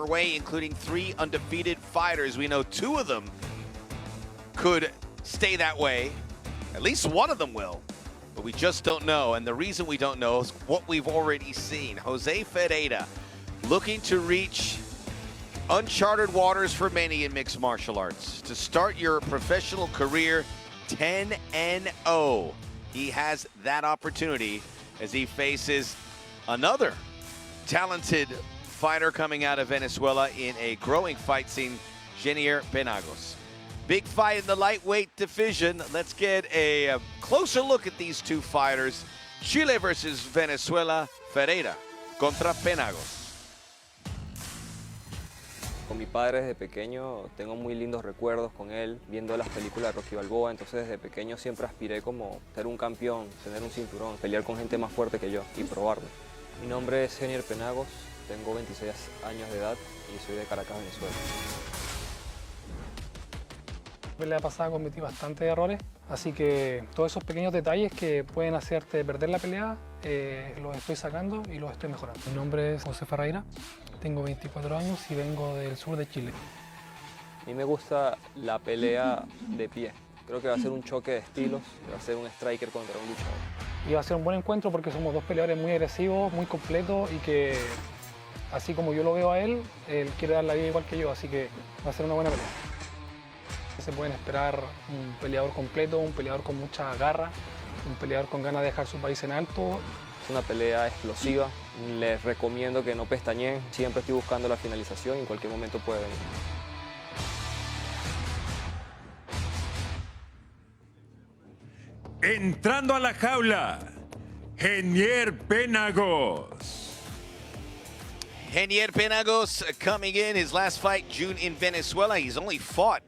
way, including 3 undefeated fighters. We know 2 of them could stay that way. At least one of them will, but we just don't know. And the reason we don't know is what we've already seen. Jose Ferreira looking to reach uncharted waters for many in mixed martial arts. To start your professional career 10-0. He has that opportunity as he faces another talented fighter coming out of Venezuela in a growing fight scene, Genier Penagos. Big fight in the lightweight division. Let's get a closer look at these 2 fighters. Chile versus Venezuela, Ferreira contra Penagos. Con mi padre desde pequeño tengo muy lindos recuerdos con él, viendo las películas de Rocky Balboa, entonces desde pequeño siempre aspiré como ser un campeón, tener un cinturón, pelear con gente más fuerte que yo y probarlo. Mi nombre es Genier Penagos, tengo 26 años de edad y soy de Caracas, Venezuela. La pelea pasada cometí bastantes errores, así que todos esos pequeños detalles que pueden hacerte perder la pelea, los estoy sacando y los estoy mejorando. Mi nombre es José Ferreira, tengo 24 años y vengo del sur de Chile. A mí me gusta la pelea de pie. Creo que va a ser un choque de estilos, va a ser un striker contra un luchador. Y va a ser un buen encuentro porque somos 2 peleadores muy agresivos, muy completos y que, así como yo lo veo a él, él quiere dar la vida igual que yo, así que va a ser una buena pelea. Se pueden esperar un peleador completo, un peleador con mucha garra, un peleador con ganas de dejar su país en alto. Es una pelea explosiva, les recomiendo que no pestañeen, siempre estoy buscando la finalización y en cualquier momento puede venir. Entrando a la jaula, Genier Penagos. Genier Penagos coming in, his last fight June in Venezuela. He's only fought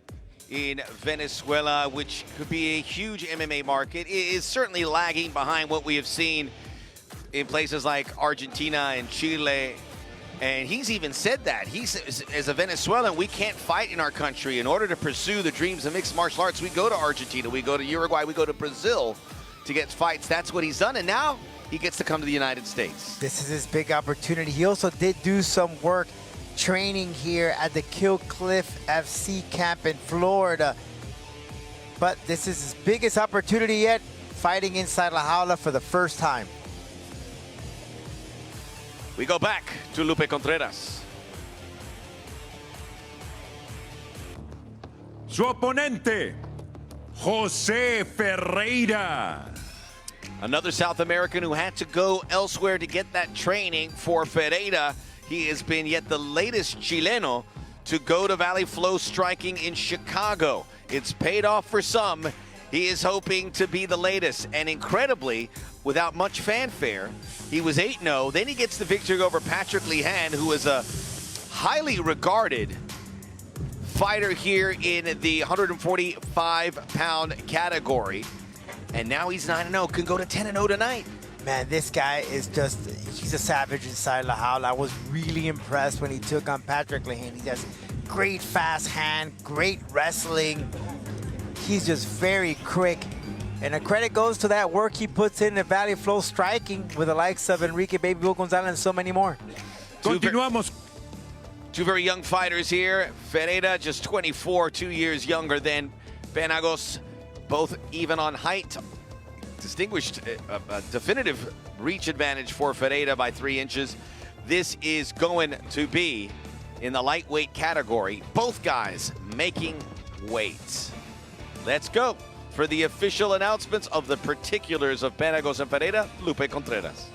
in Venezuela, which could be a huge MMA market. It is certainly lagging behind what we have seen in places like Argentina and Chile. And he's even said that. As a Venezuelan, we can't fight in our country. In order to pursue the dreams of mixed martial arts, we go to Argentina, we go to Uruguay, we go to Brazil to get fights. That's what he's done, and now he gets to come to the United States. This is his big opportunity. He also did do some work training here at the Kill Cliff FC camp in Florida. But this is his biggest opportunity yet, fighting inside La Jaula for the first time. We go back to Lupe Contreras. Su oponente, Jose Ferreira. Another South American who had to go elsewhere to get that training for Ferreira. He has been yet the latest Chileno to go to Valley Flow Striking in Chicago. It's paid off for some. He is hoping to be the latest. And incredibly, without much fanfare, he was 8-0. Then he gets the victory over Patrick Lehan, who is a highly regarded fighter here in the 145-pound category. And now he's 9-0, can go to 10-0 tonight. Man, this guy is just, he's a savage inside La Jaula. I was really impressed when he took on Patrick Lehan. He has great fast hand, great wrestling. He's just very quick. And the credit goes to that work he puts in the Valley Flow Striking with the likes of Enrique Baby Bull Gonzalez and so many more. Continuamos. Two very young fighters here. Ferreira, just 24, 2 years younger than Penagos, both even on height. Distinguished, a definitive reach advantage for Ferreira by 3 inches. This is going to be in the lightweight category. Both guys making weight. Let's go for the official announcements of the particulars of Penagos and Ferreira. Lupe Contreras.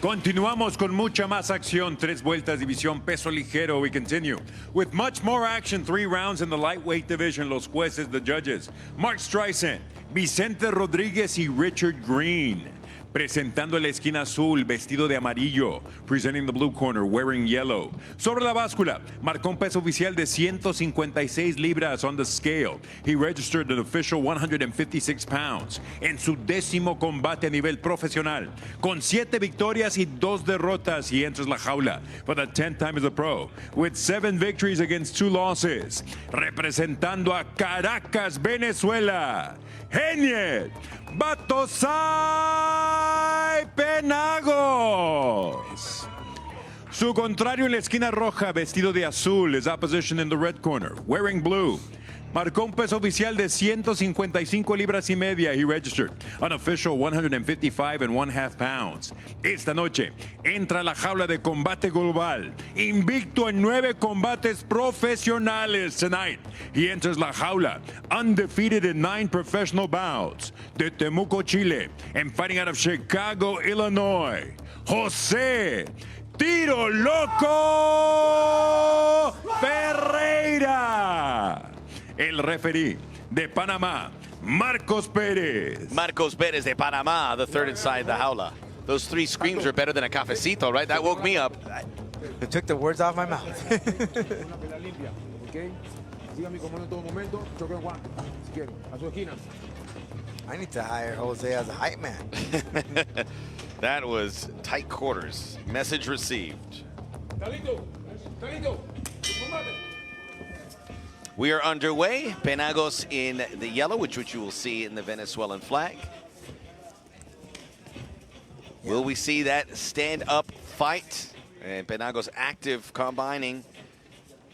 Continuamos con mucha más acción. 3 vueltas, división peso ligero. We continue with much more action. 3 rounds in the lightweight division. Los jueces, the judges. Mark Streisand, Vicente Rodríguez y Richard Green. Presentando la esquina azul, vestido de amarillo. Presenting the blue corner, wearing yellow. Sobre la báscula, marcó un peso oficial de 156 libras on the scale. He registered an official 156 pounds. En su 10º combate a nivel profesional. Con 7 victorias y 2 derrotas, he enters la jaula for the 10th time as a pro. With 7 victories against 2 losses. Representando a Caracas, Venezuela. Genier Batosai Penagos. Su contrario en la esquina roja, vestido de azul, is opposition in the red corner, wearing blue. Marcó un peso oficial de 155 libras y media. He registered an official 155.5 pounds. Esta noche entra a la jaula de Combate Global, invicto en 9 combates profesionales. Tonight, he enters la jaula, undefeated in 9 professional bouts. De Temuco, Chile, and fighting out of Chicago, Illinois, José Tiro Loco Ferreira. El referee de Panamá, Marcos Pérez. Marcos Pérez de Panamá, the third inside the jaula. Those 3 screams are better than a cafecito, right? That woke me up. It took the words off my mouth. I need to hire Jose as a hype man. That was tight quarters. Message received. We are underway. Penagos in the yellow, which you will see in the Venezuelan flag. Yeah. Will we see that stand-up fight? And Penagos active, combining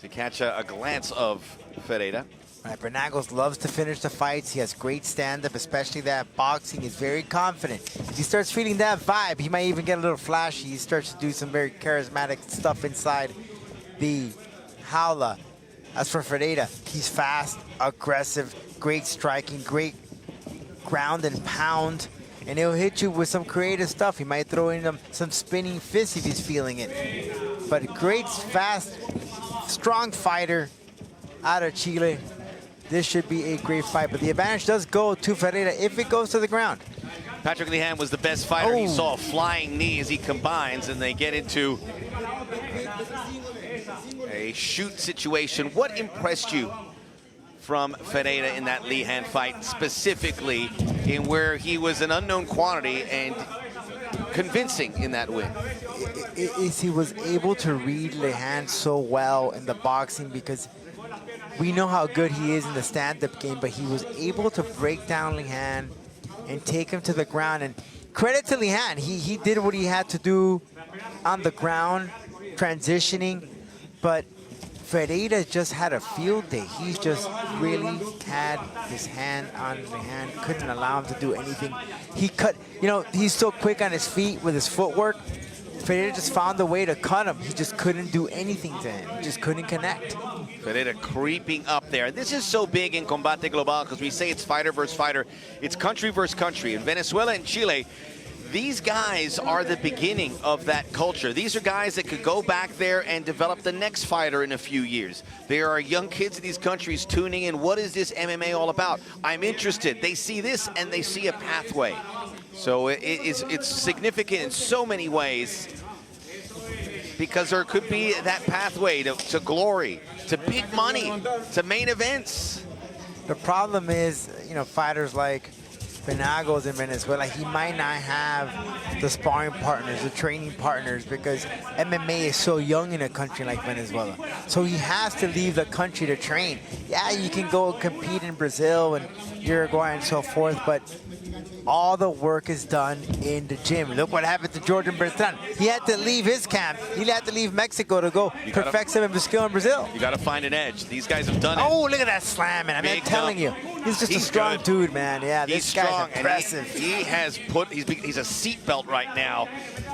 to catch a glance of Ferreira. Right, Penagos loves to finish the fights. He has great stand-up, especially that boxing. He's very confident. If he starts feeling that vibe, he might even get a little flashy. He starts to do some very charismatic stuff inside the jaula. As for Ferreira, he's fast, aggressive, great striking, great ground and pound, and he'll hit you with some creative stuff. He might throw in some spinning fists if he's feeling it. But great, fast, strong fighter out of Chile. This should be a great fight, but the advantage does go to Ferreira if it goes to the ground. Patrick Lehan was the best fighter. Oh. He saw a flying knee as he combines, and they get into a shoot situation. What impressed you from Ferreira in that Lehan fight, specifically in where he was an unknown quantity and convincing in that win? Is he was able to read Lehan so well in the boxing, because we know how good he is in the stand-up game, but he was able to break down Lehan and take him to the ground. And credit to Lehan, he did what he had to do on the ground, transitioning, but Ferreira just had a field day. He's just really had his hand on Lehan, couldn't allow him to do anything. He cut, you know, he's so quick on his feet with his footwork. Ferreira just found a way to cut him. He just couldn't do anything to him. He just couldn't connect. Ferreira creeping up there. This is so big in Combate Global because we say it's fighter versus fighter. It's country versus country. In Venezuela and Chile, these guys are the beginning of that culture. These are guys that could go back there and develop the next fighter in a few years. There are young kids in these countries tuning in. What is this MMA all about? I'm interested. They see this and they see a pathway. So it's significant in so many ways, because there could be that pathway to glory, to big money, to main events. The problem is, you know, fighters like Penagos in Venezuela, he might not have the sparring partners, the training partners, because MMA is so young in a country like Venezuela. So he has to leave the country to train. Yeah, you can go compete in Brazil and Uruguay and so forth, but all the work is done in the gym. Look what happened to Jordan Bertrand. He had to leave his camp. He had to leave Mexico to go perfect some of his skill in Brazil. You got to find an edge. These guys have done it. Oh, look at that slam, man. I'm telling you. He's just a strong dude, man. Yeah, this guy's impressive. He has put, he's a seatbelt right now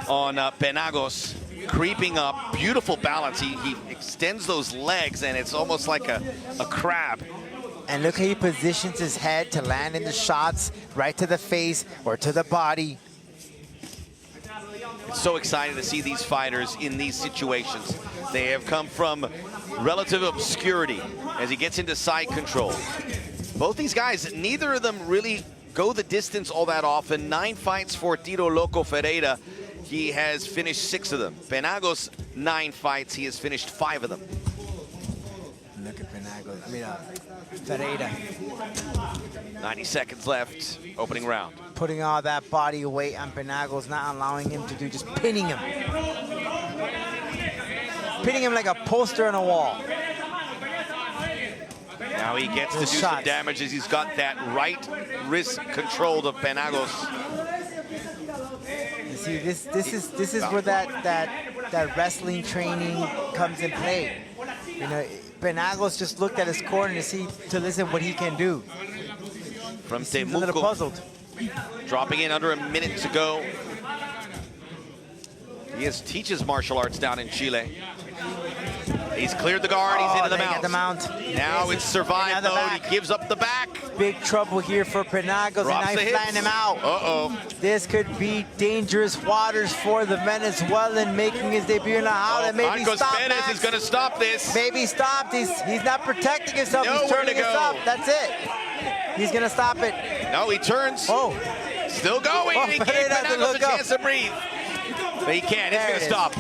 on Penagos, creeping up. Beautiful balance. He extends those legs, and it's almost like a crab. And look how he positions his head to land in the shots right to the face or to the body. It's so exciting to see these fighters in these situations. They have come from relative obscurity as he gets into side control. Both these guys, neither of them really go the distance all that often. 9 fights for Tiro Loco Ferreira. He has finished 6 of them. Penagos, 9 fights. He has finished 5 of them. Look at Penagos. I mean, Ferreira. 90 seconds left, opening round. Putting all that body weight on Penagos, not allowing him to do, just pinning him. Pinning him like a poster on a wall. Now he gets to do some damage as he's got that right wrist controlled of Penagos. You see, this is where that that wrestling training comes in play. You know, Penagos just looked at his corner to listen what he can do. From Seems a little Temuco, puzzled. dropping in under a minute to go. He teaches martial arts down in Chile. He's cleared the guard, he's into the mount. Now it's survive mode, he gives up the back. Big trouble here for Penagos, and now he's flying him out. Uh-oh. This could be dangerous waters for the Venezuelan making his debut in La Jaula. Maybe stop, Penagos Max. is going to stop this. Maybe stopped. He's not protecting himself. Nowhere He's turning to go. us up. That's it. He's going to stop it. No, he turns. Oh. Still going. Oh, He gave Ferreira had to Penagos a look up. chance to breathe. But he can't. It's There going it to is. stop.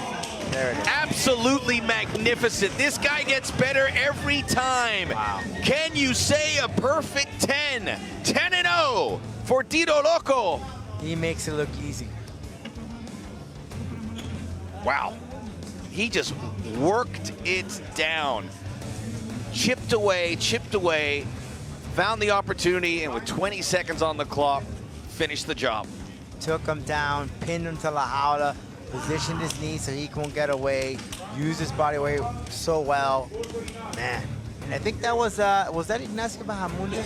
There it is. Absolutely magnificent. This guy gets better every time. Wow. Can you say a perfect 10? 10-0 for Tiro Loco. He makes it look easy. Wow. He just worked it down. Chipped away, found the opportunity, and with 20 seconds on the clock, finished the job. Took him down, pinned him to La Jaula, positioned his knee so he won't get away, used his body weight so well. Man, and I think that was that Ignacio Bahamondes?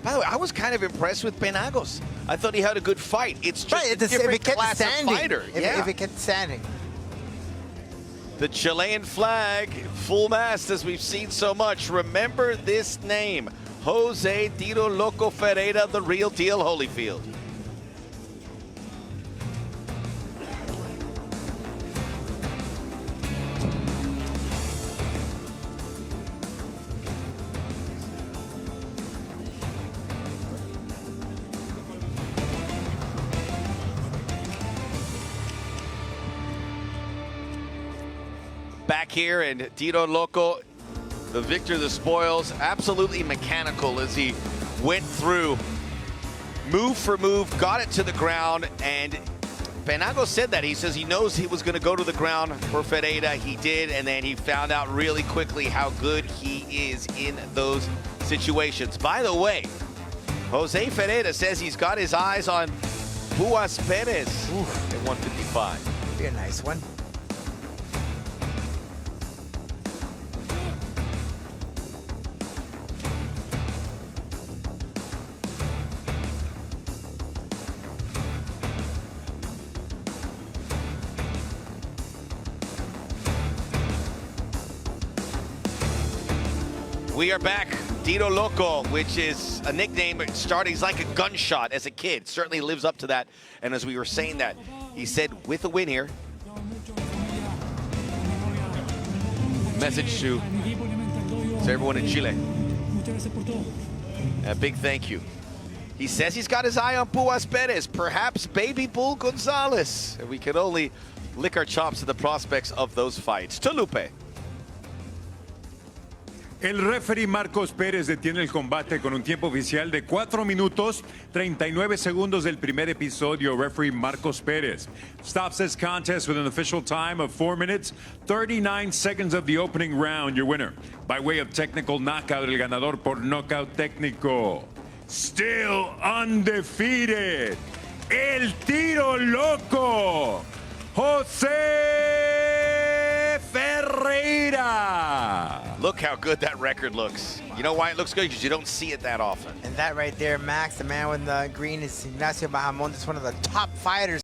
By the way, I was kind of impressed with Penagos. I thought he had a good fight. It's just Right, a different class standing. of fighter. If it kept standing. The Chilean flag, full mast as we've seen so much. Remember this name, Jose Tiro Loco Ferreira, the real deal Holyfield. Back here, and Tiro Loco, the victor of the spoils, absolutely mechanical as he went through, move for move, got it to the ground, and Penagos said that. He says he knows he was going to go to the ground for Ferreira. He did, and then he found out really quickly how good he is in those situations. By the way, Jose Ferreira says he's got his eyes on Buas Perez at 155. Be a nice one. We are back. Tiro Loco, which is a nickname starting he's like a gunshot as a kid. Certainly lives up to that. And as we were saying that, he said with a win here, message to everyone in Chile. A big thank you. He says he's got his eye on Buas Perez, perhaps Baby Bull Gonzalez. And we can only lick our chops at the prospects of those fights. Tolupe. El referee Marcos Pérez detiene el combate con un tiempo oficial de 4 minutos 39 segundos del primer episodio. Referee Marcos Pérez stops this contest with an official time of 4 minutes 39 seconds of the opening round. Your winner by way of technical knockout, el ganador por knockout técnico. Still undefeated, el Tiro Loco, Jose Ferreira. Look how good that record looks. You know why it looks good? Because you don't see it that often. And that right there, Max, the man with the green, is Ignacio Bahamondes, one of the top fighters.